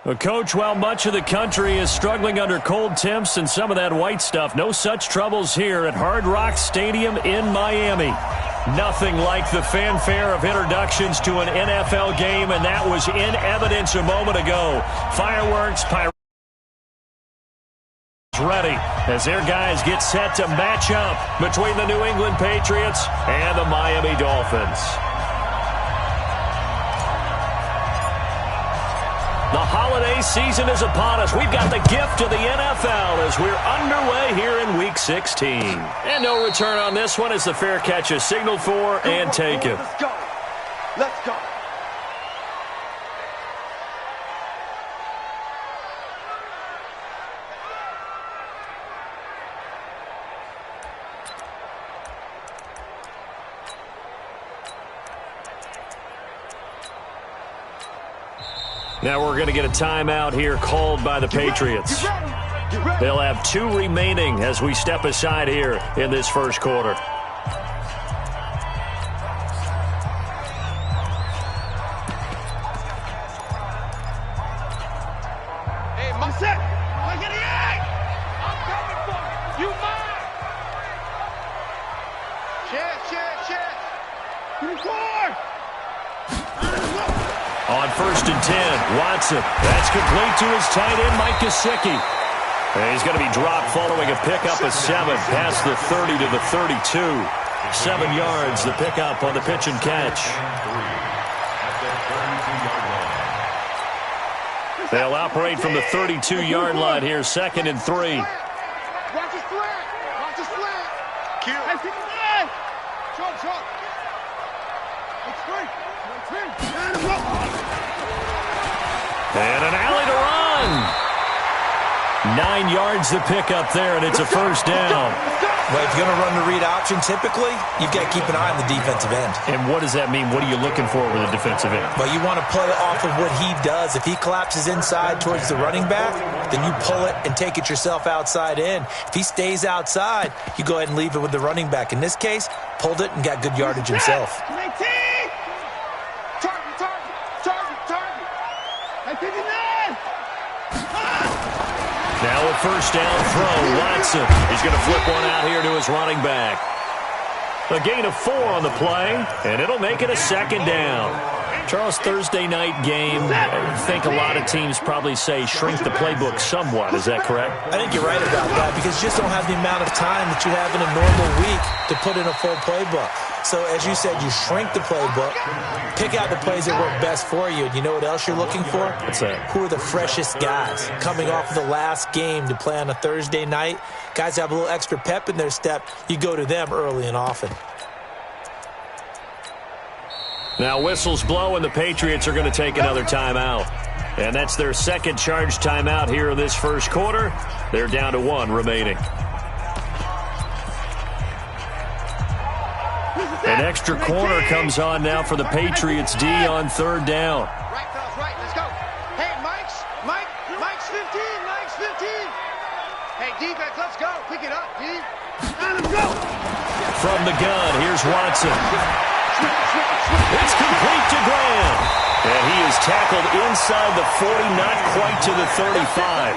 Well, Coach, while much of the country is struggling under cold temps and some of that white stuff, no such troubles here at Hard Rock Stadium in Miami. Nothing like the fanfare of introductions to an NFL game, and that was in evidence a moment ago. Fireworks, ready as their guys get set to match up between the New England Patriots and the Miami Dolphins. The holiday season is upon us. We've got the gift of the NFL as we're underway here in Week 16. And no return on this one as the fair catch is signaled for and taken. Let's go. Let's go. Now we're going to get a timeout here called by the Patriots. They'll have 2 remaining as we step aside here in this first quarter. Hey, my set. Look at the egg. I'm coming for you. You mine. Check. Record. On 1st and 10, Watson. That's complete to his tight end, Mike Gesicki. And he's going to be dropped following a pickup of 7 past the 30 to the 32. 7 yards, the pickup on the pitch and catch. They'll operate from the 32-yard line here, 2nd and 3. Watch the slant. Watch the slant. Q. Hey, pick it up. Short. It's free. And an alley to run. 9 yards the pickup there, and it's a first down. Well, if you're going to run the read option, typically, you've got to keep an eye on the defensive end. And what does that mean? What are you looking for with the defensive end? Well, you want to play off of what he does. If he collapses inside towards the running back, then you pull it and take it yourself outside in. If he stays outside, you go ahead and leave it with the running back. In this case, pulled it and got good yardage himself. Now a first down throw. Watson. He's going to flip one out here to his running back. A gain of 4 on the play, and it'll make it a 2nd down. Charles, Thursday night game, I think a lot of teams probably say shrink the playbook somewhat. Is that correct? I think you're right about that because you just don't have the amount of time that you have in a normal week to put in a full playbook. So, as you said, you shrink the playbook, pick out the plays that work best for you. And you know what else you're looking for? What's that? Who are the freshest guys coming off of the last game to play on a Thursday night? Guys have a little extra pep in their step. You go to them early and often. Now whistles blow, and the Patriots are going to take another timeout. And that's their 2nd charge timeout here in this first quarter. They're down to 1 remaining. An extra corner comes on now for the Patriots D on 3rd down. Right, fellas, right. Let's go. Hey, Mike's 15. Mike's 15. Hey, defense, let's go. Pick it up, D. Let him go. From the gun, here's Watson. It's complete to Graham. And he is tackled inside the 40, not quite to the 35.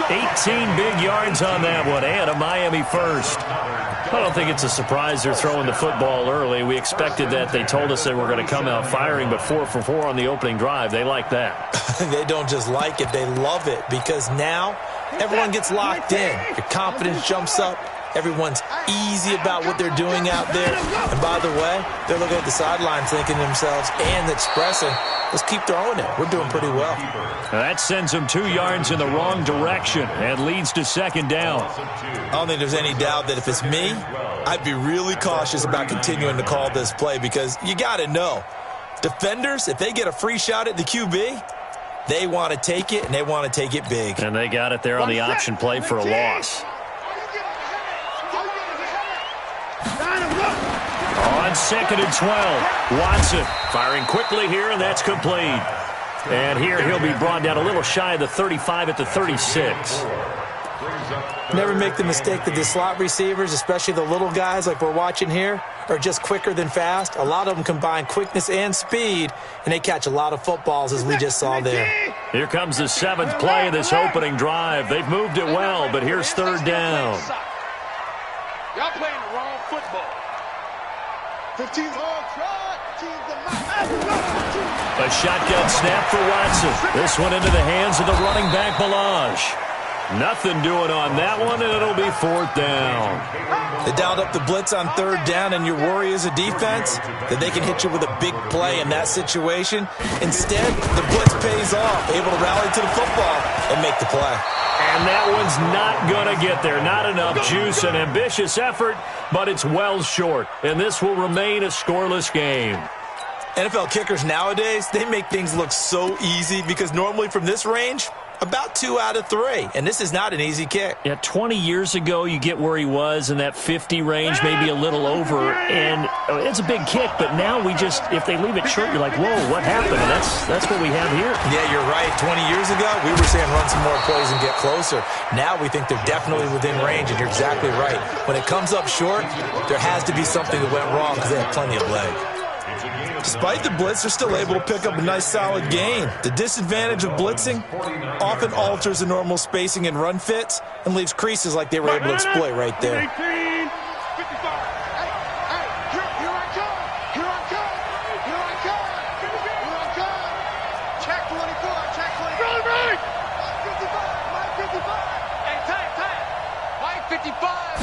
18 big yards on that one, and a Miami first. I don't think it's a surprise they're throwing the football early. We expected that. They told us they were going to come out firing, but 4 for 4 on the opening drive. They like that. They don't just like it, they love it, because now everyone gets locked in. Your confidence jumps up. Everyone's easy about what they're doing out there. And by the way, they're looking at the sidelines thinking to themselves and expressing, let's keep throwing it. We're doing pretty well. That sends them 2 yards in the wrong direction and leads to 2nd down. I don't think there's any doubt that if it's me, I'd be really cautious about continuing to call this play because you got to know, defenders, if they get a free shot at the QB, they want to take it, and they want to take it big. And they got it there on the option play for a loss. On 2nd and 12, Watson firing quickly here, and that's complete. And here he'll be brought down a little shy of the 35 at the 36. Never make the mistake that the slot receivers, especially the little guys like we're watching here, are just quicker than fast. A lot of them combine quickness and speed, and they catch a lot of footballs, as we just saw there. Here comes the 7th play of this opening drive. They've moved it well, but here's 3rd down. Y'all playing the wrong football. 15 hard try. A shotgun snap for Watson. This one into the hands of the running back, Balaj. Nothing doing on that one, and it'll be 4th down. They dialed up the blitz on 3rd down, and your worry as a defense that they can hit you with a big play in that situation. Instead, the blitz pays off, able to rally to the football and make the play. And that one's not going to get there. Not enough juice. An ambitious effort, but it's well short. And this will remain a scoreless game. NFL kickers nowadays, they make things look so easy because normally from this range, about 2 out of 3. And this is not an easy kick. Yeah, 20 years ago, you get where he was in that 50 range, maybe a little over. And it's a big kick, but now we just, if they leave it short, you're like, whoa, what happened? And that's what we have here. Yeah, you're right. 20 years ago, we were saying run some more plays and get closer. Now we think they're definitely within range, and you're exactly right. When it comes up short, there has to be something that went wrong because they have plenty of leg. Despite the blitz, they're still able to pick up a nice solid gain. The disadvantage of blitzing often alters the normal spacing and run fits and leaves creases like they were able to exploit right there. Here I come. Check 24, check 24. Mike 55, Hey, time. Mike 55,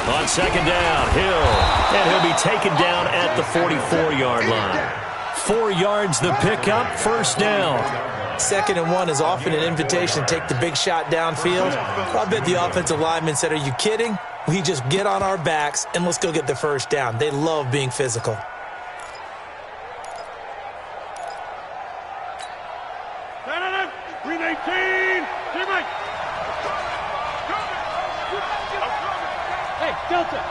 On 2nd down, Hill. And he'll be taken down at the 44-yard line. 4 yards the pickup, 1st down. 2nd and 1 is often an invitation to take the big shot downfield. I bet the offensive lineman said, are you kidding? We just get on our backs and let's go get the 1st down. They love being physical. Delta.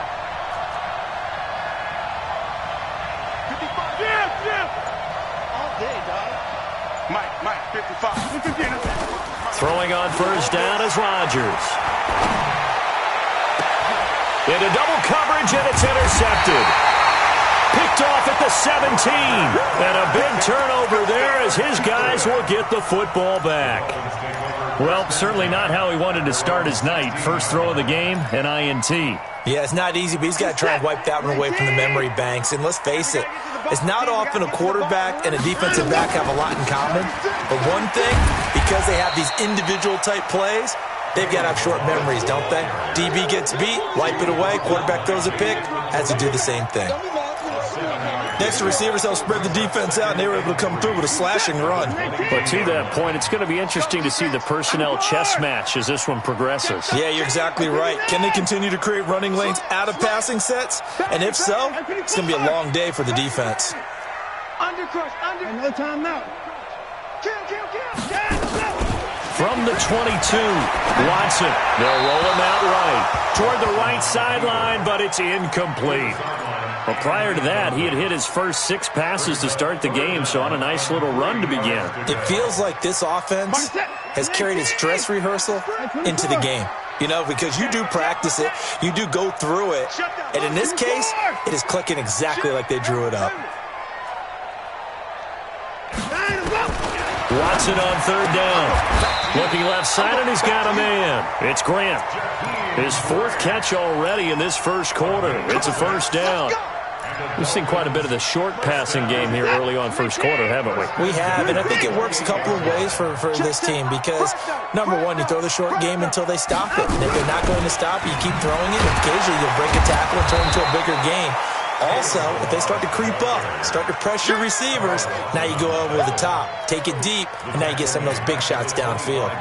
All day, dog. Mike, 55. Throwing on 1st down is Rodgers. Into double coverage, and it's intercepted. Picked off at the 17. And a big turnover there as his guys will get the football back. Well, certainly not how he wanted to start his night. First throw of the game, an INT. Yeah, it's not easy, but he's got to try and wipe that one away from the memory banks. And let's face it, it's not often a quarterback and a defensive back have a lot in common. But one thing, because they have these individual type plays, they've got to have short memories, don't they? DB gets beat, wipe it away, quarterback throws a pick, has to do the same thing. Next, the receivers help spread the defense out, and they were able to come through with a slashing run. But to that point, it's going to be interesting to see the personnel chess match as this one progresses. Yeah, you're exactly right. Can they continue to create running lanes out of passing sets? And if so, it's going to be a long day for the defense. No timeout. Kill. From the 22, Watson. They'll roll him out right. Toward the right sideline, but it's incomplete. Well, prior to that, he had hit his first 6 passes to start the game, so on a nice little run to begin. It feels like this offense has carried its dress rehearsal into the game. You know, because you do practice it, you do go through it, and in this case, it is clicking exactly like they drew it up. Watson on 3rd down. Looking left side, and he's got a man. It's Grant. His 4th catch already in this first quarter. It's a 1st down. We've seen quite a bit of the short passing game here early on first quarter, haven't we? We have, and I think it works a couple of ways for this team because, number one, you throw the short game until they stop it. And if they're not going to stop it, you keep throwing it. And occasionally, you'll break a tackle and turn into a bigger game. Also, if they start to creep up, start to pressure receivers, now you go over the top, take it deep, and now you get some of those big shots downfield.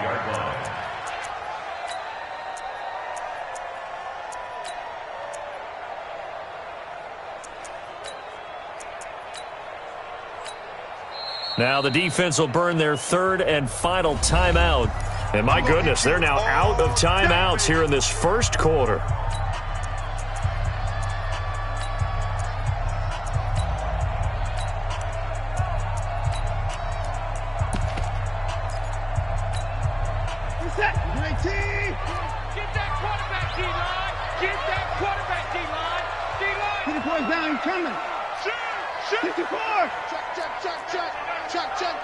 Now the defense will burn their 3rd and final timeout. And my goodness, they're now out of timeouts here in this first quarter.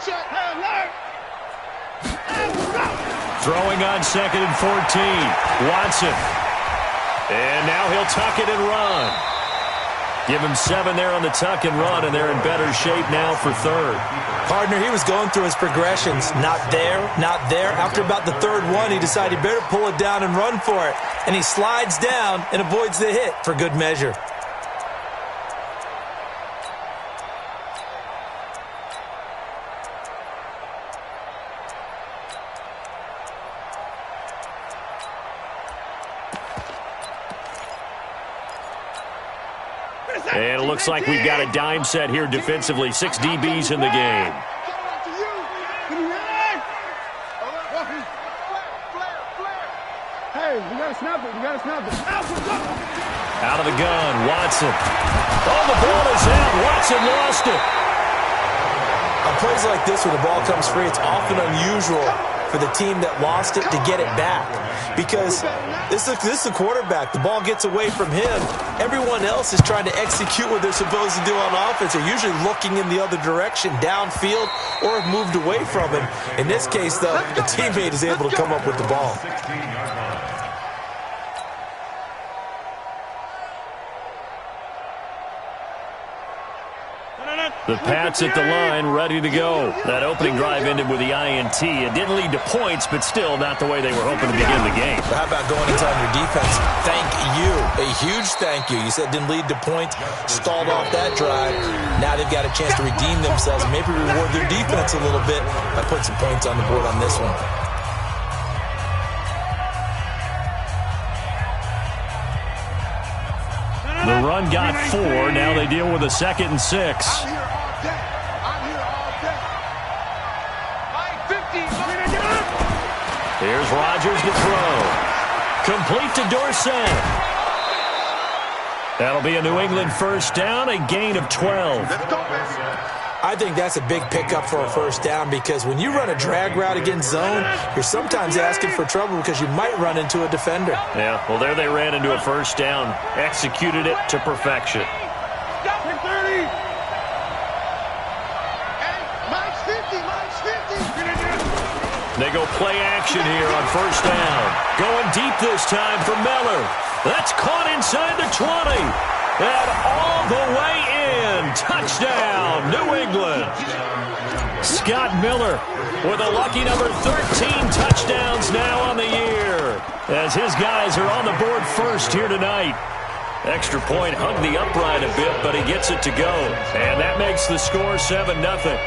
Check. Hey, alert! Throwing on 2nd and 14. Watson. And now he'll tuck it and run. Give him 7 there on the tuck and run, and they're in better shape now for 3rd. Partner, he was going through his progressions. Not there, not there. After about the 3rd one, he decided he better pull it down and run for it. And he slides down and avoids the hit for good measure. And it looks like we've got a dime set here defensively. 6 DBs in the game. Hey, you gotta snap it. You gotta snap it. Out of the gun, Watson. Oh, the ball is out. Watson lost it. On plays like this, when the ball comes free, it's often unusual for the team that lost it to get it back. Because this is the quarterback. The ball gets away from him. Everyone else is trying to execute what they're supposed to do on offense. They're usually looking in the other direction, downfield, or have moved away from him. In this case, though, the teammate is able to come up with the ball. The Pats at the line, ready to go. That opening drive ended with the INT. It didn't lead to points, but still not the way they were hoping to begin the game. How about going and telling your defense, thank you, a huge thank you. You said it didn't lead to points, stalled off that drive. Now they've got a chance to redeem themselves and maybe reward their defense a little bit by putting some points on the board on this one. The run got 4. Now they deal with a 2nd and 6. I'm here all day. Here's Rodgers to throw. Complete to Dorsett. That'll be a New England first down, a gain of 12. I think that's a big pickup for a first down because when you run a drag route against zone, you're sometimes asking for trouble because you might run into a defender. Yeah, well, there they ran into a first down. Executed it to perfection. They go play action here on first down. Going deep this time for Miller. That's caught inside the 20. And all the way in. Touchdown, New England. Scott Miller with a lucky number 13 touchdowns now on the year. As his guys are on the board first here tonight. Extra point hugged the upright a bit, but he gets it to go. And that makes the score 7-0.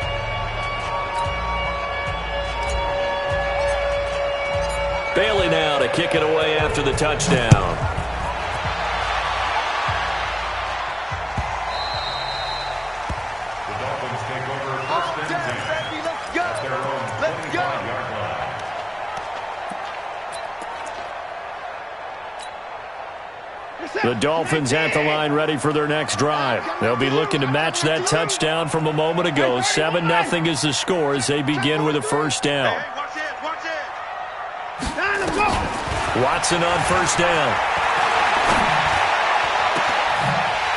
Bailey now to kick it away after the touchdown. The Dolphins take over first and 10. Let's go. At their own 25-yard line. The Dolphins at the line ready for their next drive. They'll be looking to match that touchdown from a moment ago. 7-0 is the score as they begin with a first down. Watson on first down.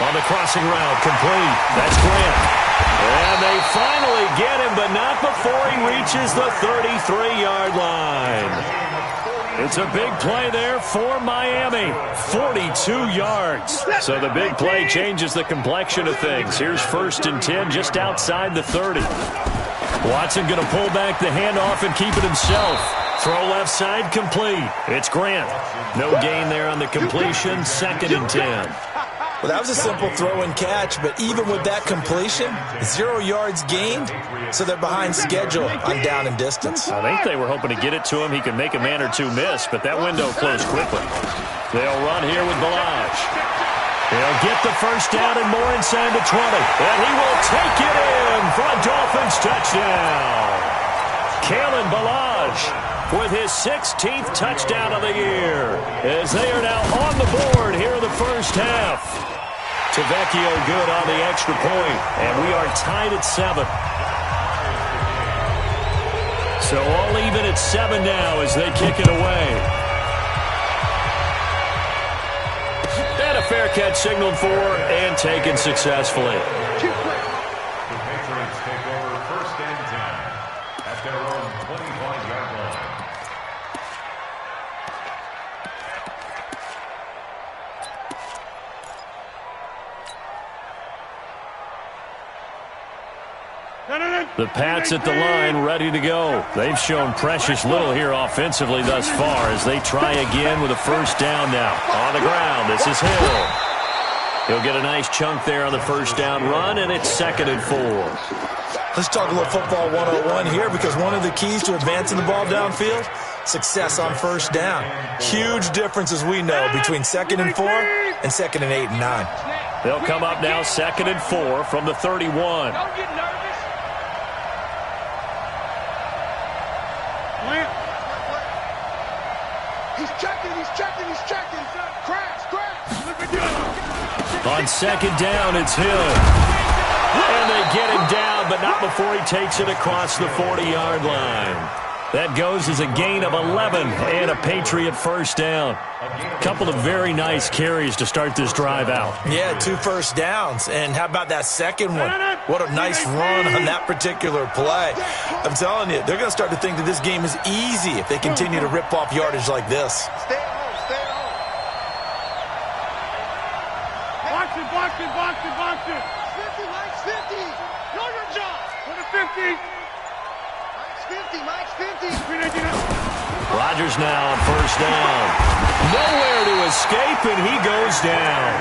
On the crossing route, complete. That's Grant. And they finally get him, but not before he reaches the 33-yard line. It's a big play there for Miami. 42 yards. So the big play changes the complexion of things. Here's 1st and 10 just outside the 30. Watson going to pull back the handoff and keep it himself. Throw left side, complete. It's Grant. No gain there on the completion. 2nd and 10. Well, that was a simple throw and catch, but even with that completion, 0 yards gained, so they're behind schedule on down and distance. I think they were hoping to get it to him. He could make a man or two miss, but that window closed quickly. They'll run here with Balazs. He'll get the first down and more inside the 20. And he will take it in for a Dolphins touchdown. Kalen Balazs with his 16th touchdown of the year as they are now on the board here in the first half. Tavecchio good on the extra point, and we are tied at 7. So all even at 7 now as they kick it away. And a fair catch signaled for and taken successfully. The Patriots take over first and 10 at their own 25-yard line. The Pats at the line, ready to go. They've shown precious little here offensively thus far as they try again with a first down now. On the ground, this is Hill. He'll get a nice chunk there on the first down run, and it's 2nd and 4. Let's talk a little football 101 here, because one of the keys to advancing the ball downfield, success on first down. Huge difference, as we know, between 2nd and 4 and 2nd and 8 and 9. They'll come up now 2nd and 4 from the 31. Don't get nervous. He's checking. Crash. On 2nd down, it's Hill. And they get him down, but not before he takes it across the 40-yard line. That goes as a gain of 11 and a Patriot first down. A couple of very nice carries to start this drive out. Yeah, 2 first downs. And how about that second one? What a nice run on that particular play. I'm telling you, they're going to start to think that this game is easy if they continue to rip off yardage like this. Stay at home. Box it. 50, Mike's 50. Know your job. Put a 50. Mike's 50. Rodgers now on first down. Nowhere to escape, and he goes down.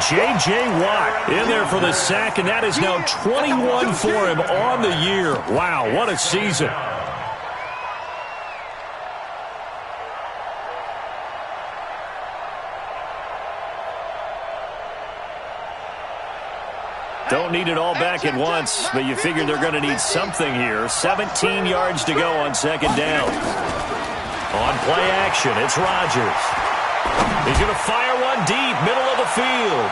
J.J. Watt in there for the sack, and that is now 21 for him on the year. Wow, what a season. Don't need it all back at once, but you figure they're going to need something here. 17 yards to go on 2nd down. On play action, it's Rodgers. He's going to fire one deep, middle of the field.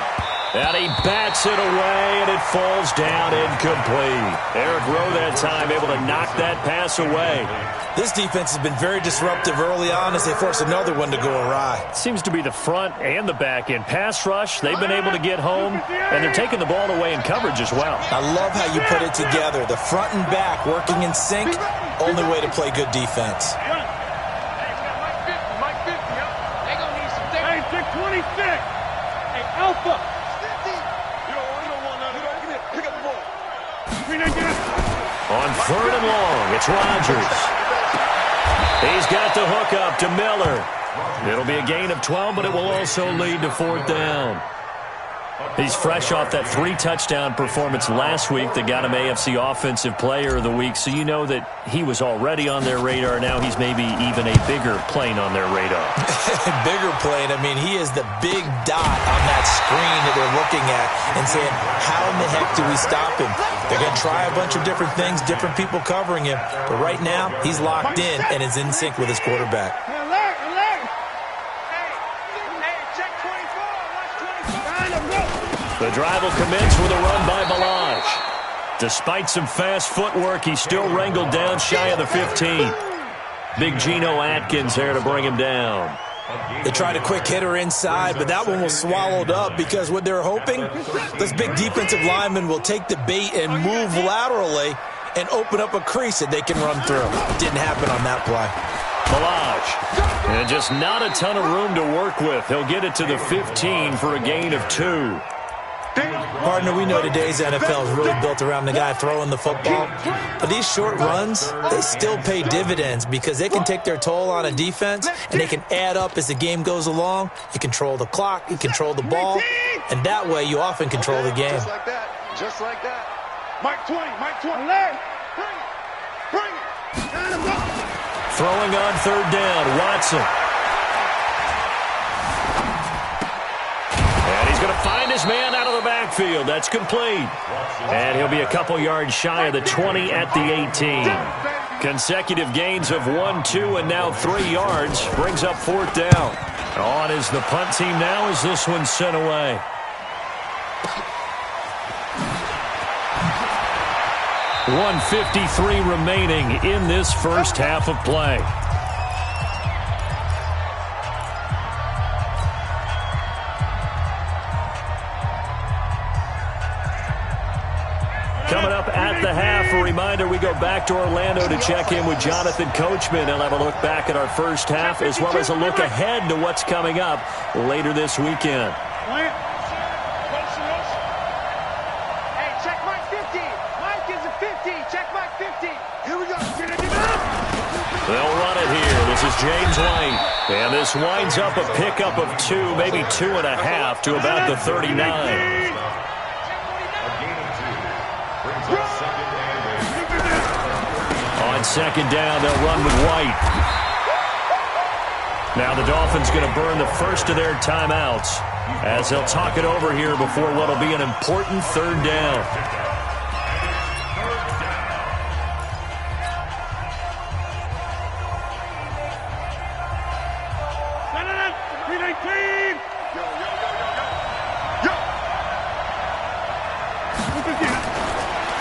And he bats it away, and it falls down incomplete. Eric Rowe that time able to knock that pass away. This defense has been very disruptive early on as they force another one to go awry. Seems to be the front and the back end. Pass rush, they've been able to get home, and they're taking the ball away in coverage as well. I love how you put it together. The front and back working in sync, only way to play good defense. Mike 50, They're going to need some things. Hey, 26. Hey, Alpha. On 3rd and long, it's Rodgers. He's got the hook up to Miller. It'll be a gain of 12, but it will also lead to 4th down. He's fresh off that 3-touchdown performance last week that got him AFC Offensive Player of the Week, so you know that he was already on their radar. Now he's maybe even a bigger plane on their radar. Bigger plane. I mean, he is the big dot on that screen that they're looking at and saying, how in the heck do we stop him? They're going to try a bunch of different things, different people covering him, but right now he's locked in and is in sync with his quarterback. The drive will commence with a run by Balaj. Despite some fast footwork, he's still wrangled down shy of the 15. Big Geno Atkins there to bring him down. They tried a quick hitter inside, but that one was swallowed up because what they're hoping, this big defensive lineman will take the bait and move laterally and open up a crease that they can run through. Didn't happen on that play. Balaj. And just not a ton of room to work with. He'll get it to the 15 for a gain of 2. Partner, we know today's NFL is really built around the guy throwing the football. But these short runs, they still pay dividends because they can take their toll on a defense and they can add up as the game goes along. You control the clock, you control the ball, and that way you often control the game. Just like that. Mike 20. Bring it. Throwing on 3rd down, Watson. And he's going to find his man out of the backfield. That's complete. And he'll be a couple yards shy of the 20 at the 18. Consecutive gains of 1, 2, and now 3 yards. Brings up 4th down. On is the punt team now as this one's sent away. .153 remaining in this first half of play. Coming up at the half, a reminder, we go back to Orlando to check in with Jonathan Coachman. He'll have a look back at our first half as well as a look ahead to what's coming up later this weekend. Hey, check Mike 50. Mike is a 50. Check Mike is James White. And this winds up a pickup of 2, maybe 2.5 to about the 39. On second down, they'll run with White. Now the Dolphins going to burn the first of their timeouts as they'll talk it over here before what will be an important third down.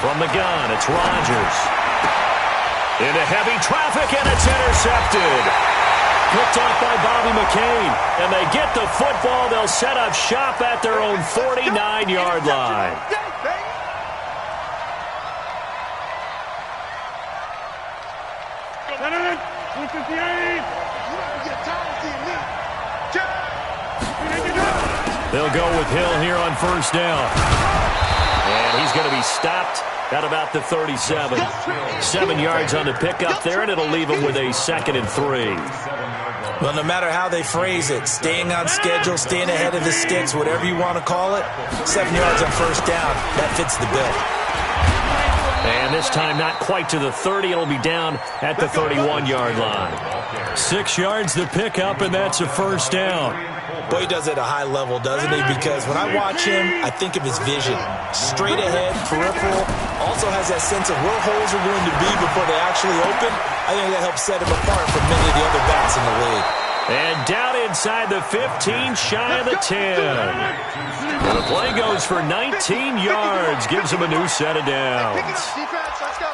From the gun, it's Rodgers. Into heavy traffic, and it's intercepted. Picked off by Bobby McCain. And they get the football. They'll set up shop at their own 49-yard line. They'll go with Hill here on first down. And he's going to be stopped at about the 37. 7 yards on the pickup there, and it'll leave him with a 2nd and 3. Well, no matter how they phrase it, staying on schedule, staying ahead of the sticks, whatever you want to call it, 7 yards on first down, that fits the bill. And this time not quite to the 30. It'll be down at the 31-yard line. 6 yards the pickup, and that's a first down. Boy, he does it at a high level, doesn't he? Because when I watch him, I think of his vision. Straight ahead, peripheral, also has that sense of where holes are going to be before they actually open. I think that helps set him apart from many of the other backs in the league. And down inside the 15, shy of the 10. And the play goes for 19 yards, gives him a new set of downs. Defense, let's go.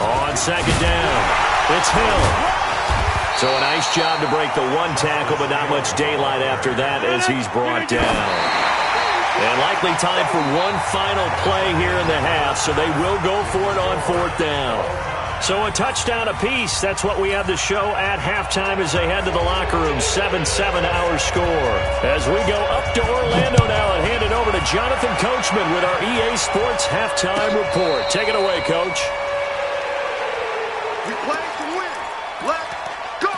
On second down, it's Hill. So a nice job to break the one tackle, but not much daylight after that as he's brought down. And likely time for one final play here in the half, so they will go for it on fourth down. So a touchdown apiece. That's what we have to show at halftime as they head to the locker room. 7-7 our score. As we go up to Orlando now and hand it over to Jonathan Coachman with our EA Sports halftime report. Take it away, Coach. We play to win. Let's go.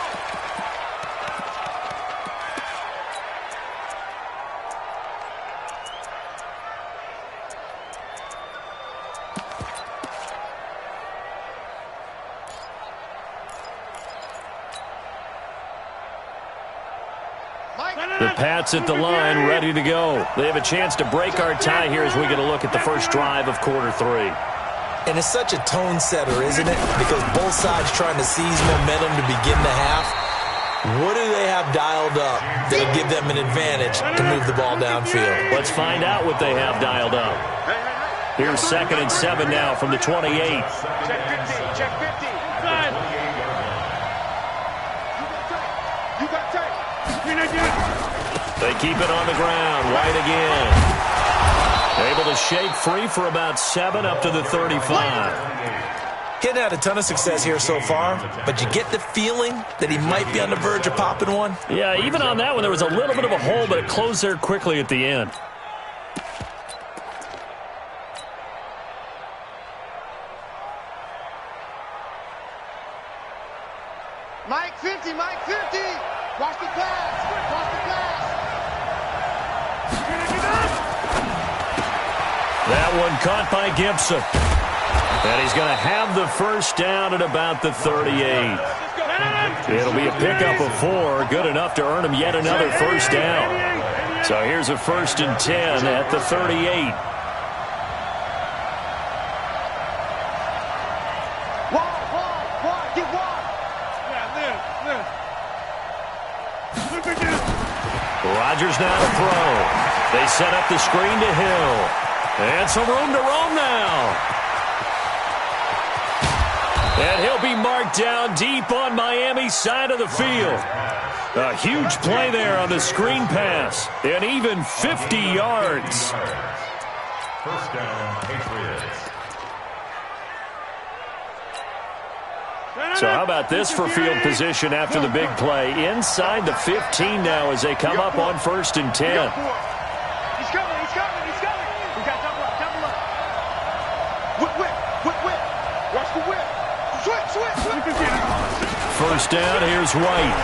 The Pats at the line, ready to go. They have a chance to break our tie here as we get a look at the first drive of quarter 3. And it's such a tone setter, isn't it? Because both sides trying to seize momentum to begin the half. What do they have dialed up that'll give them an advantage to move the ball downfield? Let's find out what they have dialed up. Here's 2nd and 7 now from the 28. Check 15, check 15. You got tight. They keep it on the ground. White again. Able to shake free for about 7 up to the 35. Hitting had a ton of success here so far, but you get the feeling that he might be on the verge of popping one. Yeah, even on that one, there was a little bit of a hole, but it closed there quickly at the end. Mike 50, Mike 50. Watch the pass. Watch the pass. That one caught by Gibson. And he's going to have the first down at about the 38. It'll be a pickup of 4, good enough to earn him yet another first down. So here's a 1st and 10 at the 38. Get wide. Rodgers now to throw. They set up the screen to Hill. And some room to roam now. And he'll be marked down deep on Miami's side of the field. A huge play there on the screen pass. And even 50 yards. First down, Patriots. So how about this for field position after the big play? Inside the 15 now as they come up on 1st and 10. He's coming, he's coming, he's coming. We got double up, double up. Whip. Watch the whip. Switch. First down, here's White.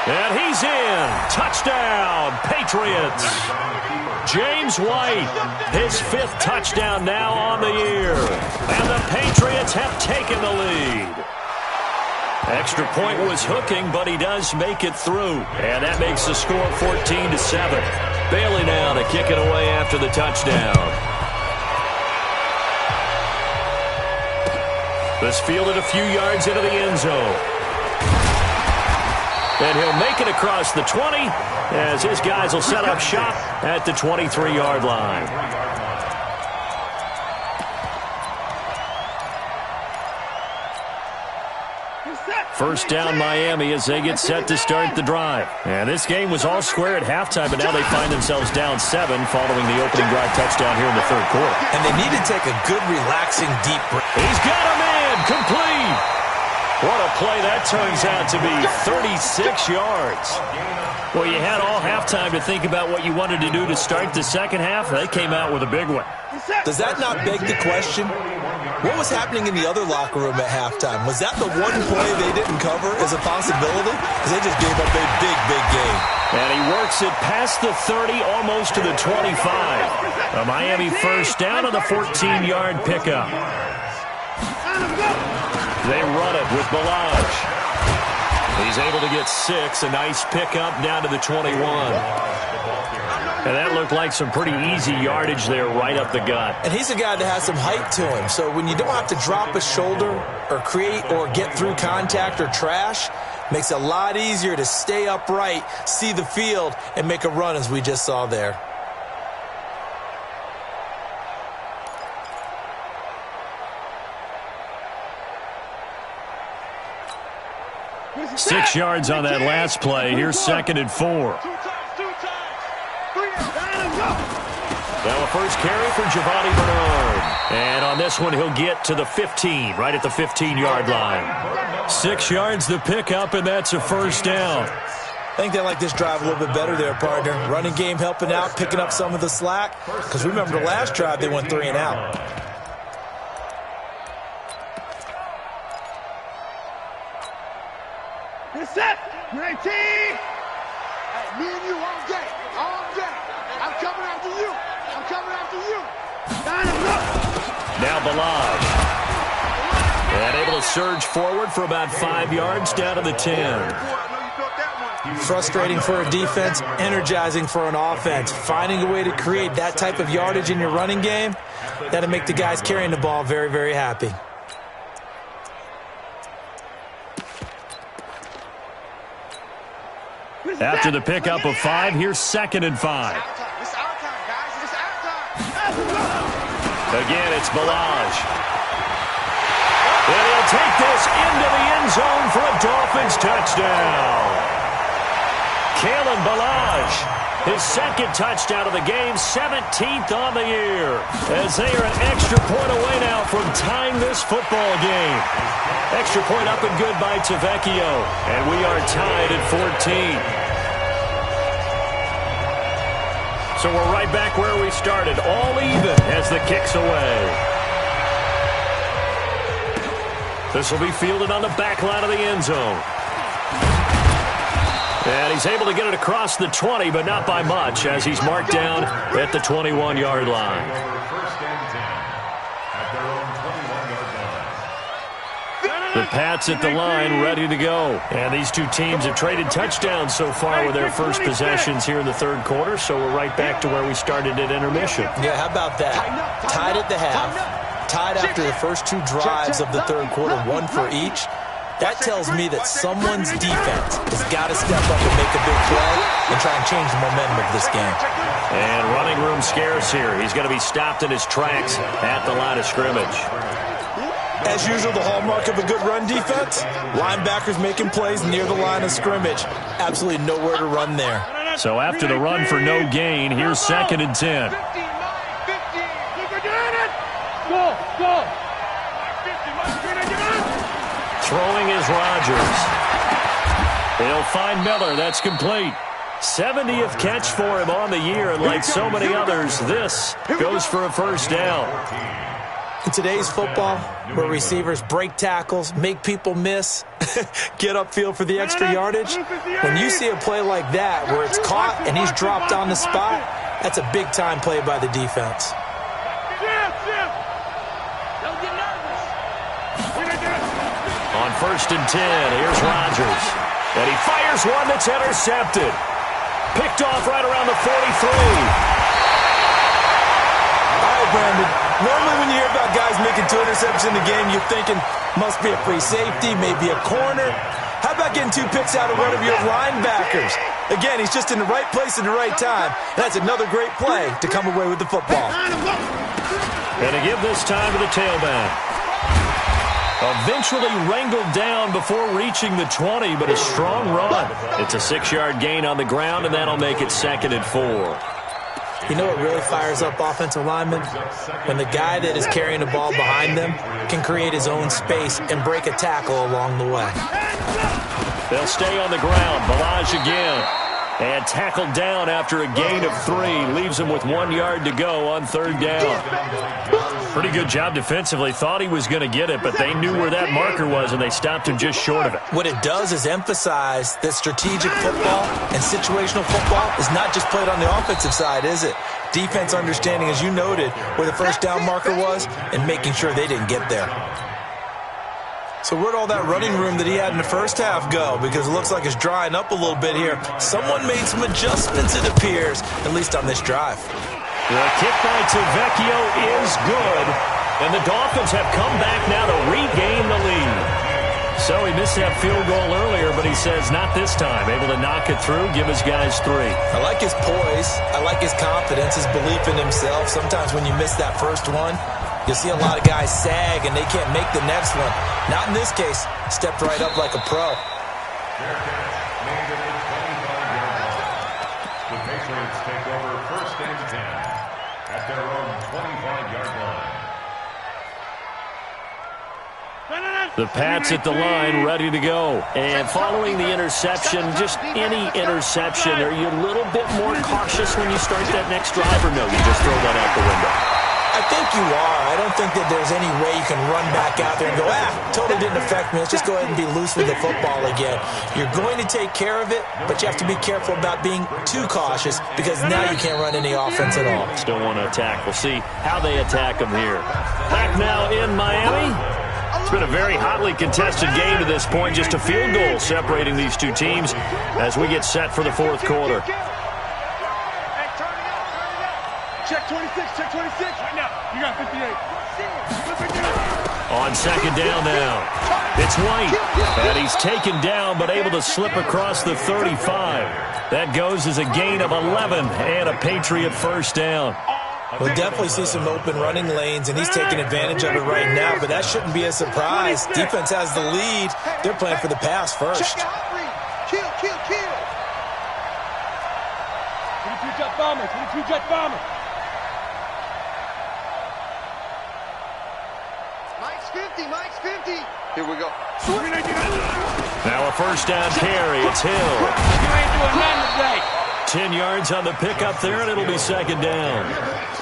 And he's in. Touchdown, Patriots. James White, his 5th touchdown now on the year. And the Patriots have taken the lead. Extra point was hooking, but he does make it through. And that makes the score 14-7. Bailey now to kick it away after the touchdown. This fielded a few yards into the end zone. And he'll make it across the 20 as his guys will set up shop at the 23-yard line. First down Miami as they get set to start the drive. And this game was all square at halftime, but now they find themselves down 7 following the opening drive touchdown here in the 3rd quarter. And they need to take a good, relaxing, deep breath. He's got a man, complete. What a play that turns out to be, 36 yards. Well, you had all halftime to think about what you wanted to do to start the second half. They came out with a big one. Does that not beg the question? What was happening in the other locker room at halftime? Was that the one play they didn't cover as a possibility? Because they just gave up a big game. And he works it past the 30, almost to the 25. A Miami first down on the 14-yard pickup. They run it with Balaj. He's able to get 6. A nice pickup down to the 21. And that looked like some pretty easy yardage there right up the gut. And he's a guy that has some height to him. So when you don't have to drop a shoulder or create or get through contact or trash, makes it a lot easier to stay upright, see the field, and make a run as we just saw there. Six yards on that last play. Here's 2nd and 4. Now a first carry for Giovanni Bernard. And on this one, he'll get to the 15, right at the 15-yard line. 6 yards the pickup, and that's a first down. I think they like this drive a little bit better there, partner. Running game helping out, picking up some of the slack. Because remember, the last drive, they went 3 and out. Set. 19. Hey, me and you all day. I'm coming after you. Now Balaj. And able to surge forward for about 5 yards down to the 10. Frustrating for a defense, energizing for an offense. Finding a way to create that type of yardage in your running game, that'll make the guys carrying the ball very, very happy. After the pickup of 5, here's 2nd and 5. Again, it's Balaj. And he'll take this into the end zone for a Dolphins touchdown. Kalen Balaj, his 2nd touchdown of the game, 17th on the year. As they are an extra point away now from tying this football game. Extra point up and good by Tavecchio. And we are tied at 14. So we're right back where we started, all even as the kick's away. This will be fielded on the back line of the end zone. And he's able to get it across the 20, but not by much, as he's marked down at the 21-yard line. First and 10 at their own 21-yard line. The Pats at the line, ready to go. And these two teams have traded touchdowns so far with their first possessions here in the 3rd quarter, so we're right back to where we started at intermission. Yeah, how about that? Tied at the half, tied after the first 2 drives of the 3rd quarter, 1 for each. That tells me that someone's defense has got to step up and make a big play and try and change the momentum of this game. And running room scarce here. He's going to be stopped in his tracks at the line of scrimmage. As usual, the hallmark of a good run defense, linebackers making plays near the line of scrimmage. Absolutely nowhere to run there. So after the run for no gain, here's 2nd and 10. Throwing is Rodgers. They'll find Miller. That's complete. 70th catch for him on the year, and like so many others, this goes for a first down. In today's football, where receivers break tackles, make people miss, get upfield for the extra yardage, when you see a play like that where it's caught and he's dropped on the spot, that's a big-time play by the defense. On 1st and 10, here's Rodgers. And he fires one that's intercepted. Picked off right around the 43. All right, Brandon. Normally when you hear about guys making 2 interceptions in the game, you're thinking must be a free safety, maybe a corner. How about getting 2 picks out of one of your linebackers? Again, he's just in the right place at the right time. That's another great play to come away with the football. And to give this time to the tailback. Eventually wrangled down before reaching the 20, but a strong run. It's a 6-yard gain on the ground, and that'll make it 2nd and 4. You know what really fires up offensive linemen? When the guy that is carrying the ball behind them can create his own space and break a tackle along the way. They'll stay on the ground. Balaj again. And tackled down after a gain of 3. Leaves him with 1 yard to go on 3rd down. Pretty good job defensively. Thought he was going to get it, but they knew where that marker was, and they stopped him just short of it. What it does is emphasize that strategic football and situational football is not just played on the offensive side, is it? Defense understanding, as you noted, where the first down marker was and making sure they didn't get there. So where'd all that running room that he had in the first half go? Because it looks like it's drying up a little bit here. Someone made some adjustments, it appears, at least on this drive. The kick by Tavecchio is good, and the Dolphins have come back now to regain the lead. So he missed that field goal earlier, but he says not this time. Able to knock it through, give his guys 3. I like his poise. I like his confidence, his belief in himself. Sometimes when you miss that first one, you'll see a lot of guys sag, and they can't make the next one. Not in this case. Stepped right up like a pro. The Patriots take over 1st and 10 at their own 25-yard line. The Pats at the line, ready to go. And following the interception, just any interception, are you a little bit more cautious when you start that next drive, or no, you just throw that out the window? I think you are. I don't think that there's any way you can run back out there and go, totally didn't affect me. Let's just go ahead and be loose with the football again. You're going to take care of it, but you have to be careful about being too cautious because now you can't run any offense at all. Still want to attack. We'll see how they attack them here. Back now in Miami. It's been a very hotly contested game to this point. Just a field goal separating these two teams as we get set for the 4th quarter. Check 26, check 26. Right now, you got 58. On 2nd down now. It's White. And he's taken down, but able to slip across the 35. That goes as a gain of 11 and a Patriot first down. We'll definitely see some open running lanes, and he's taking advantage of it right now, but that shouldn't be a surprise. Defense has the lead. They're playing for the pass first. Kill. 22-jet bomber, 22-jet bomber. Mike's 50. Here we go. Now a first down carry. It's Hill. You ain't doing nothing today. 10 yards on the pickup there, and it'll be 2nd down.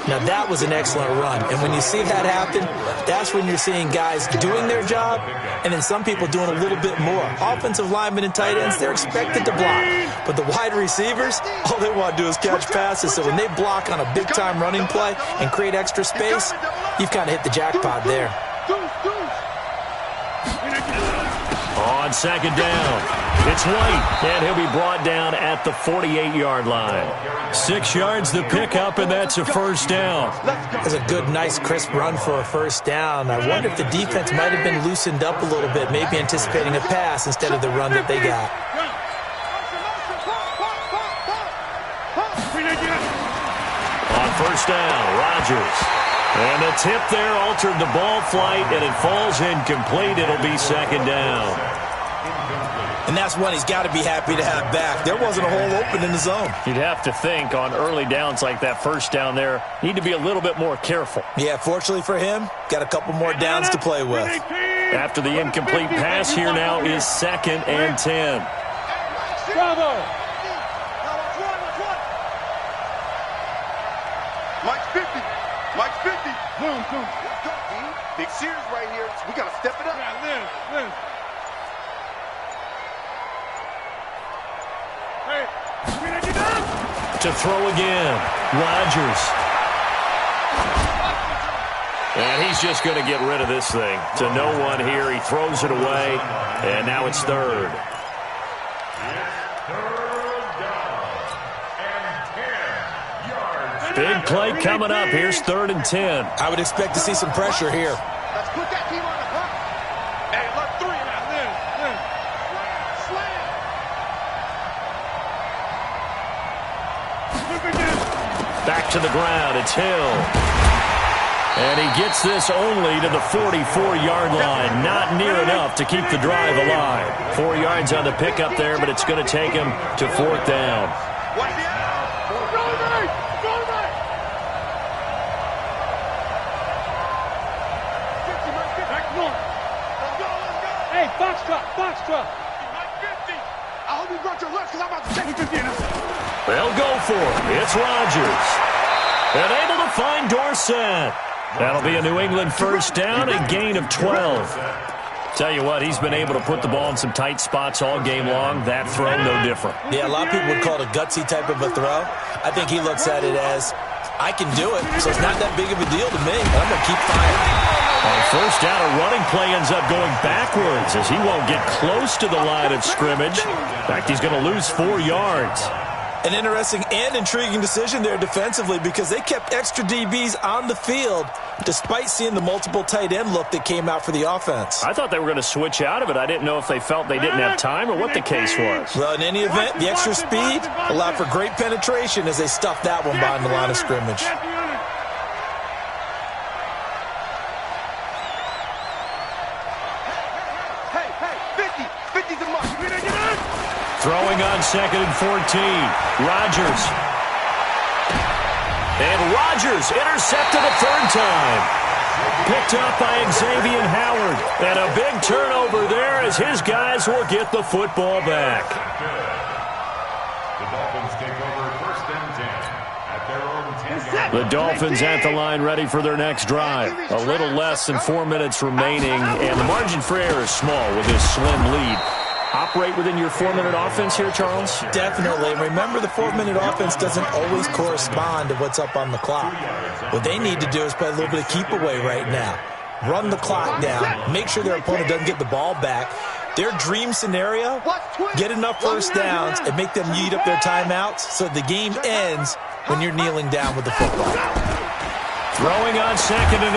Now that was an excellent run, and when you see that happen, that's when you're seeing guys doing their job, and then some people doing a little bit more. Offensive linemen and tight ends, they're expected to block, but the wide receivers, all they want to do is catch passes, so when they block on a big-time running play and create extra space, you've kind of hit the jackpot there. On 2nd down, it's White, and he'll be brought down at the 48-yard line. 6 yards the pickup, and that's a first down. That's a good, nice, crisp run for a first down. I wonder if the defense might have been loosened up a little bit, maybe anticipating a pass instead of the run that they got. On first down, Rodgers. And the tip there altered the ball flight, and it falls incomplete. It'll be second down. And that's one he's got to be happy to have back. There wasn't a hole open in the zone. You'd have to think on early downs like that first down there, need to be a little bit more careful. Yeah, fortunately for him, got a couple more downs to play with. After the incomplete pass, here now is 2nd and 10. Bravo! Mike's 50. Mike's 50. Boom, boom. Let's go, D. Big series right here. We got to step it up. Yeah, live. Hey, to throw again, Rodgers. And he's just going to get rid of this thing. To no one here, he throws it away, and now it's 3rd. Big play coming up. Here's 3rd and 10. I would expect to see some pressure here. Let's put that team on the clock. Hey, look, 3 now. Slam. Back to the ground. It's Hill. And he gets this only to the 44-yard line. Not near enough to keep the drive alive. 4 yards on the pickup there, but it's going to take him to 4th down. Hey, box truck. I hope you brought your lunch because I'm about to take it to dinner. They'll go for it. It's Rodgers. And able to find Dorsett. That'll be a New England first down, a gain of 12. Tell you what, he's been able to put the ball in some tight spots all game long. That throw, no different. Yeah, a lot of people would call it a gutsy type of a throw. I think he looks at it as, I can do it, so it's not that big of a deal to me. I'm going to keep firing. On first down, a running play ends up going backwards as he won't get close to the line of scrimmage. In fact, he's going to lose 4 yards. An interesting and intriguing decision there defensively because they kept extra DBs on the field despite seeing the multiple tight end look that came out for the offense. I thought they were going to switch out of it. I didn't know if they felt they didn't have time or what the case was. Well, in any event, the extra speed allowed for great penetration as they stuffed that one behind the line of scrimmage. Throwing on 2nd and 14. Rodgers. And Rodgers intercepted a 3rd time. Picked up by Xavier Howard. And a big turnover there as his guys will get the football back. The Dolphins take over 1st and 10 at their own 10-yard line. The Dolphins at the line ready for their next drive. A little less than 4 minutes remaining, and the margin for error is small with this slim lead. Operate within your 4-minute offense here, Charles? Definitely. And remember, the 4-minute offense doesn't always correspond to what's up on the clock. What they need to do is play a little bit of keep away right now. Run the clock down. Make sure their opponent doesn't get the ball back. Their dream scenario, get enough first downs and make them eat up their timeouts so the game ends when you're kneeling down with the football. Throwing on 2nd and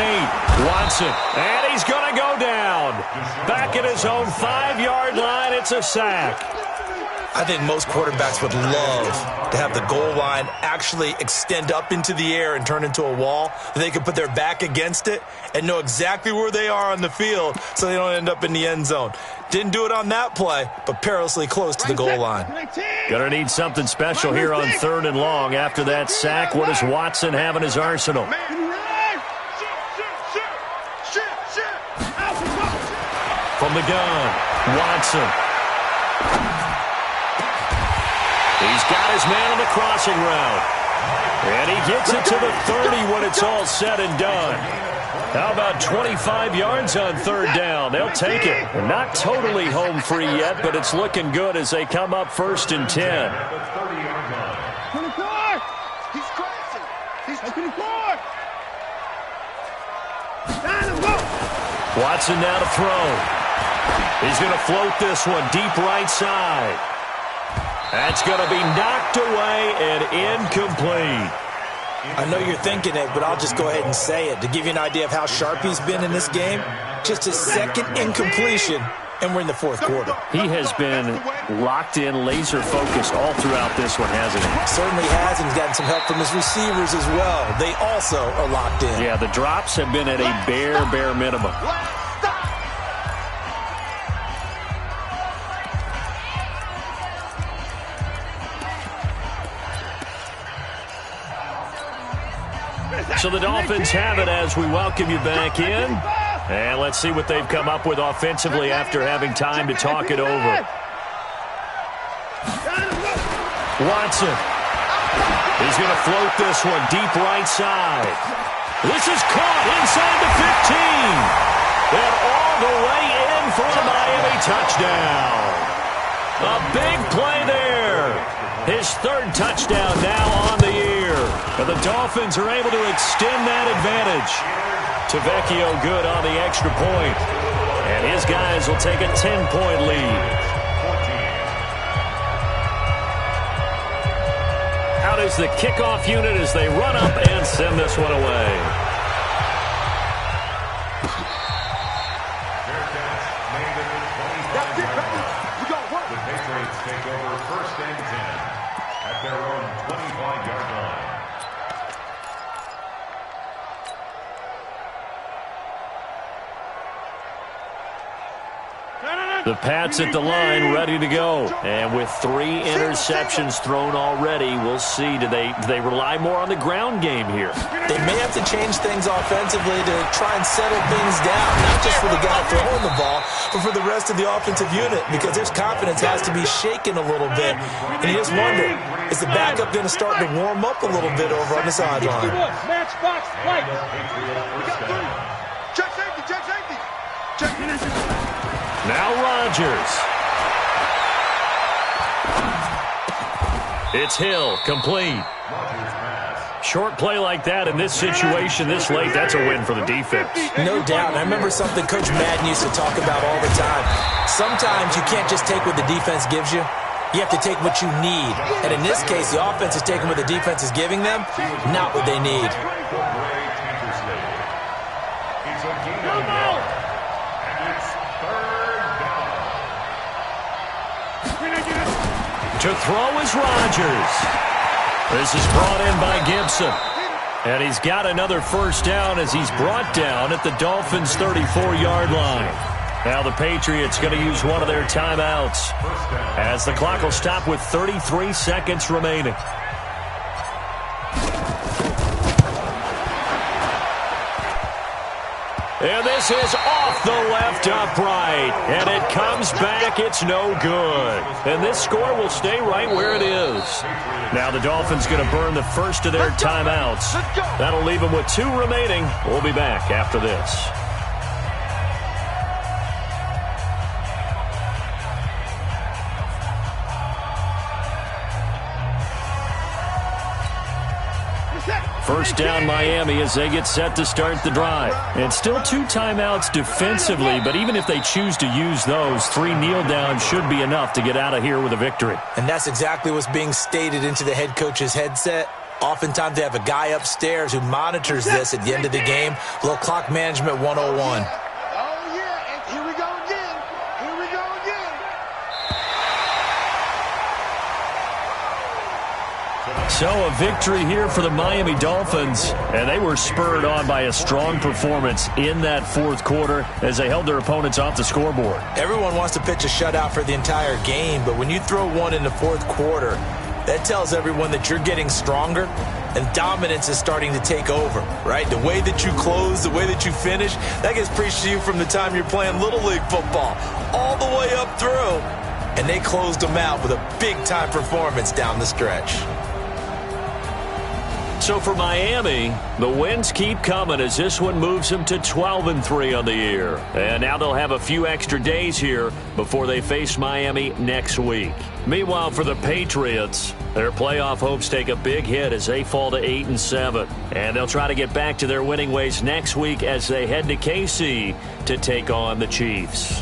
8. Watson. And he's going to go down. Back at his own 5-yard line. It's a sack. I think most quarterbacks would love to have the goal line actually extend up into the air and turn into a wall. They can put their back against it and know exactly where they are on the field so they don't end up in the end zone. Didn't do it on that play, but perilously close to the goal line. Gonna need something special here on 3rd and long. After that sack, what does Watson have in his arsenal? From the gun, Watson. He's got his man on the crossing route. And he gets it to the 30 when it's all said and done. How about 25 yards on 3rd down? They'll take it. They're not totally home free yet, but it's looking good as they come up 1st and 10. 24! He's crashing. He's 24! Watson now to throw. He's going to float this one deep right side. That's going to be knocked away and incomplete. I know you're thinking it, but I'll just go ahead and say it. To give you an idea of how sharp he's been in this game, just his 2nd incompletion and we're in the fourth quarter. He has been locked in, laser-focused all throughout this one, hasn't he? Certainly has, and he's gotten some help from his receivers as well. They also are locked in. Yeah, the drops have been at a bare minimum. So the Dolphins have it as we welcome you back in. And let's see what they've come up with offensively after having time to talk it over. Watson. He's going to float this one deep right side. This is caught inside the 15. And all the way in for a Miami touchdown. A big play there. His third touchdown now on the year. And the Dolphins are able to extend that advantage. Tavecchio good on the extra point. And his guys will take a 10-point lead. Out is the kickoff unit as they run up and send this one away. The Patriots take over first and 10 at their own 25-yard line. The Pats at the line, ready to go. And with 3 interceptions thrown already, we'll see. Do they rely more on the ground game here? They may have to change things offensively to try and settle things down, not just for the guy throwing the ball, but for the rest of the offensive unit, because their confidence has to be shaken a little bit. And you just wonder, is the backup going to start to warm up a little bit over on the sideline? Match box, right. Check safety, check safety. Check safety. Now Rodgers. It's Hill, complete. Short play like that in this situation this late, that's a win for the defense. No doubt. I remember something Coach Madden used to talk about all the time. Sometimes you can't just take what the defense gives you. You have to take what you need. And in this case, the offense is taking what the defense is giving them, not what they need. To throw is Rodgers. This is brought in by Gibson. And he's got another first down as he's brought down at the Dolphins' 34-yard line. Now the Patriots going to use one of their timeouts as the clock will stop with 33 seconds remaining. And this is off the left upright. And it comes back. It's no good. And this score will stay right where it is. Now the Dolphins going to burn the first of their timeouts. That'll leave them with 2 remaining. We'll be back after this. First down Miami as they get set to start the drive. And still 2 timeouts defensively, but even if they choose to use those, 3 kneel downs should be enough to get out of here with a victory. And that's exactly what's being stated into the head coach's headset. Oftentimes they have a guy upstairs who monitors this at the end of the game. A little clock management 101. So a victory here for the Miami Dolphins, and they were spurred on by a strong performance in that fourth quarter as they held their opponents off the scoreboard. Everyone wants to pitch a shutout for the entire game, but when you throw one in the fourth quarter, that tells everyone that you're getting stronger and dominance is starting to take over, right? The way that you close, the way that you finish, that gets preached to you from the time you're playing Little League football all the way up through, and they closed them out with a big-time performance down the stretch. So for Miami, the wins keep coming as this one moves them to 12-3 on the year. And now they'll have a few extra days here before they face Miami next week. Meanwhile, for the Patriots, their playoff hopes take a big hit as they fall to 8-7. And they'll try to get back to their winning ways next week as they head to KC to take on the Chiefs.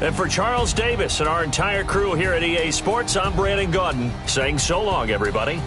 And for Charles Davis and our entire crew here at EA Sports, I'm Brandon Gaudin saying so long, everybody.